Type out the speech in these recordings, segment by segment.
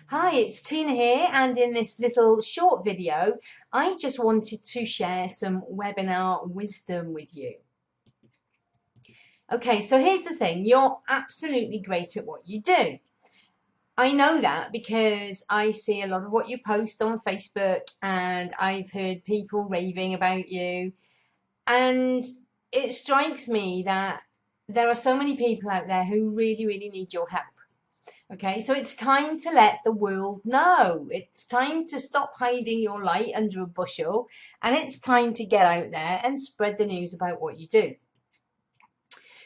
Hi, it's Tina here, and in this little short video, I just wanted to share some webinar wisdom with you. Okay, so here's the thing, you're absolutely great at what you do. I know that because I see a lot of what you post on Facebook, and I've heard people raving about you, and it strikes me that there are so many people out there who really need your help. Okay, so it's time to let the world know. It's time to stop hiding your light under a bushel, and it's time to get out there and spread the news about what you do.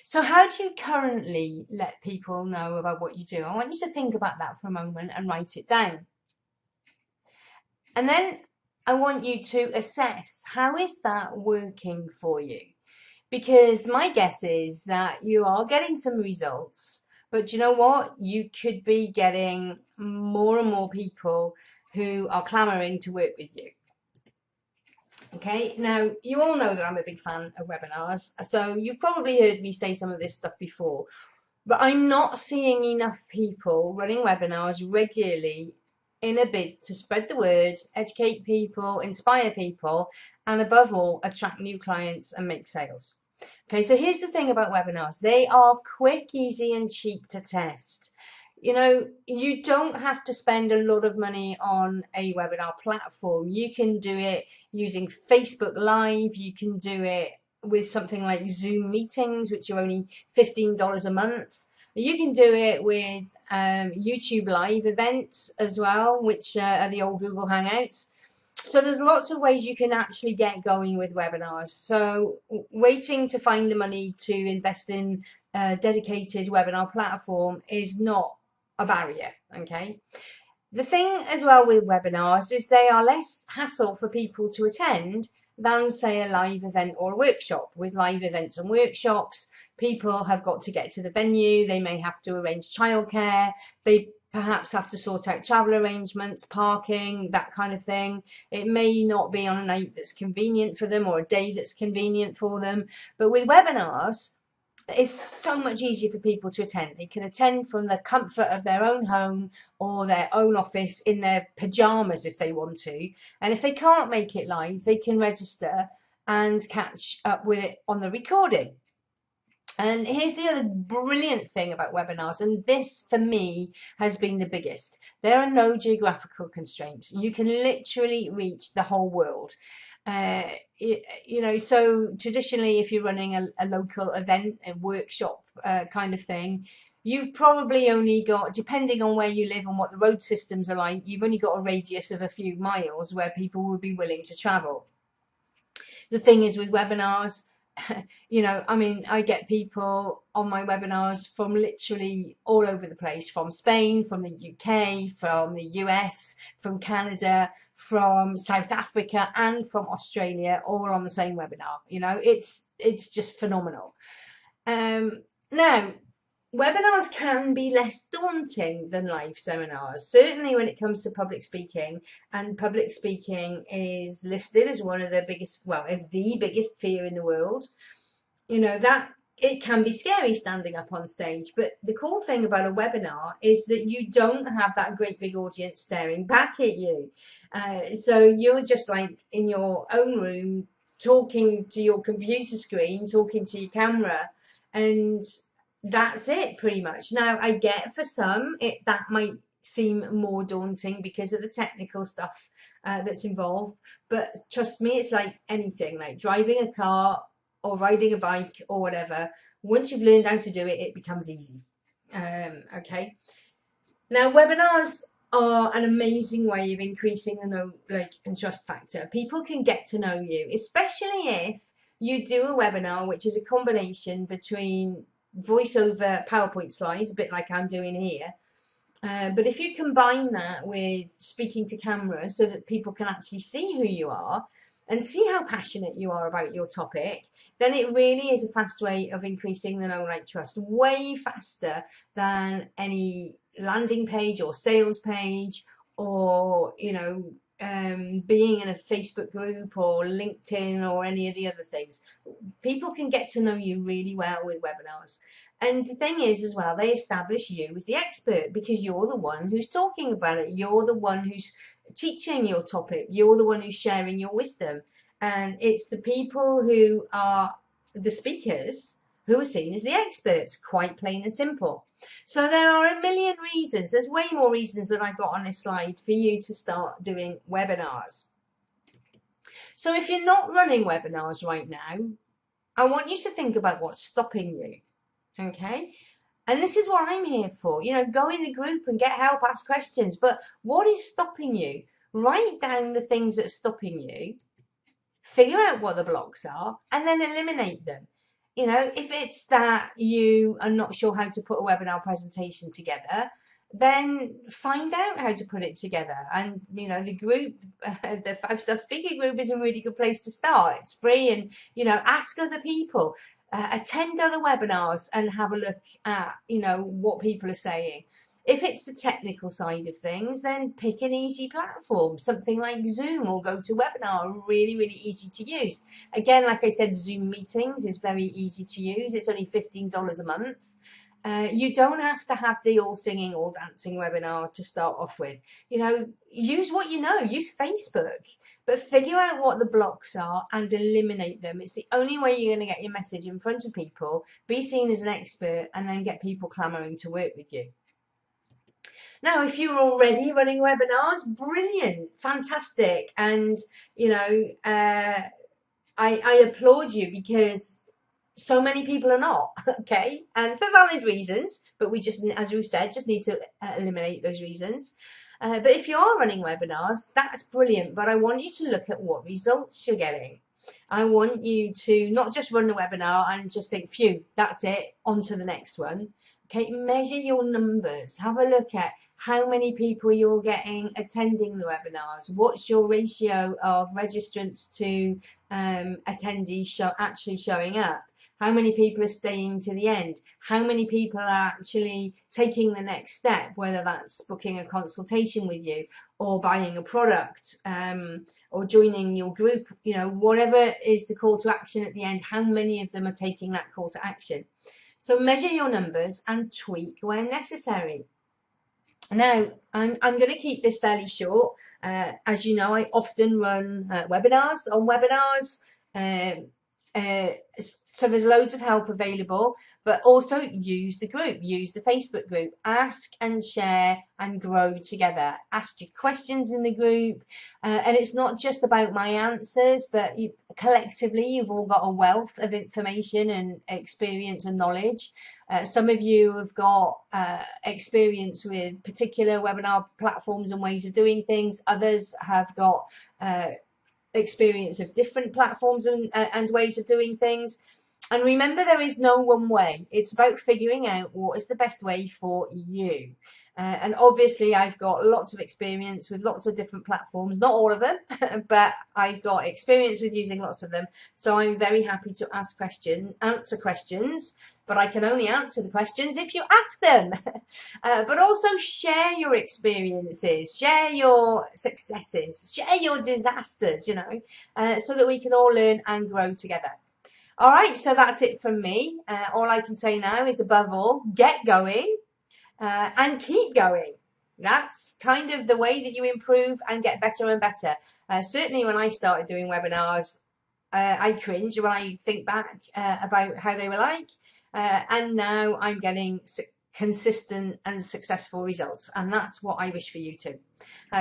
So how do you currently let people know about what you do? I want you to think about that for a moment and write it down. And then I want you to assess, how is that working for you? Because my guess is that you are getting some results, but you know what? You could be getting more and more people who are clamoring to work with you. Okay, now you all know that I'm a big fan of webinars, so you've probably heard me say some of this stuff before, but I'm not seeing enough people running webinars regularly in a bid to spread the word, educate people, inspire people, and above all, attract new clients and make sales. Okay, so here's the thing about webinars. They are quick, easy, and cheap to test. You know, you don't have to spend a lot of money on a webinar platform. You can do it using Facebook Live. You can do it with something like Zoom meetings, which are only $15 a month. You can do it with YouTube Live events as well, which are the old Google Hangouts. So there's lots of ways you can actually get going with webinars. So waiting to find the money to invest in a dedicated webinar platform is not a barrier, okay? The thing as well with webinars is they are less hassle for people to attend than, say, a live event or a workshop. With live events and workshops, people have got to get to the venue, they may have to arrange childcare, they perhaps have to sort out travel arrangements, parking, that kind of thing. It may not be on a night that's convenient for them or a day that's convenient for them. But with webinars, it's so much easier for people to attend. They can attend from the comfort of their own home or their own office in their pajamas if they want to. And if they can't make it live, they can register and catch up with it on the recording. And here's the other brilliant thing about webinars, and this for me has been the biggest. There are no geographical constraints. You can literally reach the whole world. You know, so traditionally, if you're running a local event, a workshop kind of thing, you've probably only got, depending on where you live and what the road systems are like, you've only got a radius of a few miles where people will be willing to travel. The thing is with webinars, you know, I mean, I get people on my webinars from literally all over the place, from Spain, from the UK, from the US, from Canada, from South Africa, and from Australia, all on the same webinar. You know, it's just phenomenal. Now, webinars can be less daunting than live seminars, certainly when it comes to public speaking, and public speaking is listed as one of the biggest, well, as the biggest fear in the world. You know, that it can be scary standing up on stage, but the cool thing about a webinar is that you don't have that great big audience staring back at you. So you're just like in your own room, talking to your computer screen, talking to your camera, and that's it pretty much. Now, I get for some that might seem more daunting because of the technical stuff that's involved, but trust me, it's like anything, like driving a car or riding a bike or whatever. Once you've learned how to do it, it becomes easy. Okay. Now, webinars are an amazing way of increasing the know, like, and trust factor. People can get to know you, especially if you do a webinar which is a combination between voiceover PowerPoint slides, a bit like I'm doing here. But if you combine that with speaking to camera so that people can actually see who you are and see how passionate you are about your topic, then it really is a fast way of increasing the know, like, trust, way faster than any landing page or sales page, or, you know, being in a Facebook group or LinkedIn or any of the other things. People can get to know you really well with webinars. And the thing is as well, they establish you as the expert because you're the one who's talking about it. You're the one who's teaching your topic. You're the one who's sharing your wisdom. And it's the people who are the speakers who are seen as the experts, quite plain and simple. So there are a million reasons. There's way more reasons than I've got on this slide for you to start doing webinars. So if you're not running webinars right now, I want you to think about what's stopping you. Okay, and this is what I'm here for. You know, go in the group and get help, ask questions. But what is stopping you? Write down the things that are stopping you, figure out what the blocks are, and then eliminate them. You know, if it's that you are not sure how to put a webinar presentation together, then find out how to put it together. And, you know, the group, the 5-star speaker group is a really good place to start. It's free, and, you know, ask other people. Attend other webinars and have a look at, you know, what people are saying. If it's the technical side of things, then pick an easy platform, something like Zoom or GoToWebinar, really, really easy to use. Again, like I said, Zoom meetings is very easy to use. It's only $15 a month. You don't have to have the all singing, all dancing webinar to start off with. You know, use what you know, use Facebook. But figure out what the blocks are and eliminate them. It's the only way you're going to get your message in front of people, be seen as an expert, and then get people clamoring to work with you. Now, if you're already running webinars, brilliant, fantastic. And, you know, I applaud you because so many people are not, okay? And for valid reasons, but we just, as we've said, just need to eliminate those reasons. But if you are running webinars, that's brilliant. But I want you to look at what results you're getting. I want you to not just run the webinar and just think, phew, that's it, on to the next one. Okay, measure your numbers. Have a look at how many people you're getting attending the webinars. What's your ratio of registrants to attendees actually showing up? How many people are staying to the end? How many people are actually taking the next step, whether that's booking a consultation with you or buying a product or joining your group, you know, whatever is the call to action at the end, how many of them are taking that call to action? So measure your numbers and tweak where necessary. Now, I'm going to keep this fairly short. As you know, I often run webinars on webinars. So there's loads of help available, but also use the group, use the Facebook group, ask and share and grow together. Ask your questions in the group, and it's not just about my answers, but collectively you've all got a wealth of information and experience and knowledge. Some of you have got experience with particular webinar platforms and ways of doing things. Others have got experience of different platforms and ways of doing things. And remember, there is no one way. It's about figuring out what is the best way for you. And obviously, I've got lots of experience with lots of different platforms, not all of them, but I've got experience with using lots of them. So I'm very happy to answer questions, but I can only answer the questions if you ask them. But also share your experiences, share your successes, share your disasters, you know, so that we can all learn and grow together. All right, so that's it from me. All I can say now is, above all, get going and keep going. That's kind of the way that you improve and get better and better. Certainly when I started doing webinars, I cringe when I think back about how they were like. And now I'm getting consistent and successful results, and that's what I wish for you too.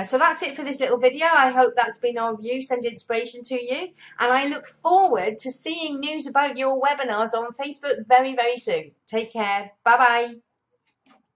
So that's it for this little video. I hope that's been of use and inspiration to you, and I look forward to seeing news about your webinars on Facebook very, very soon. Take care. Bye bye.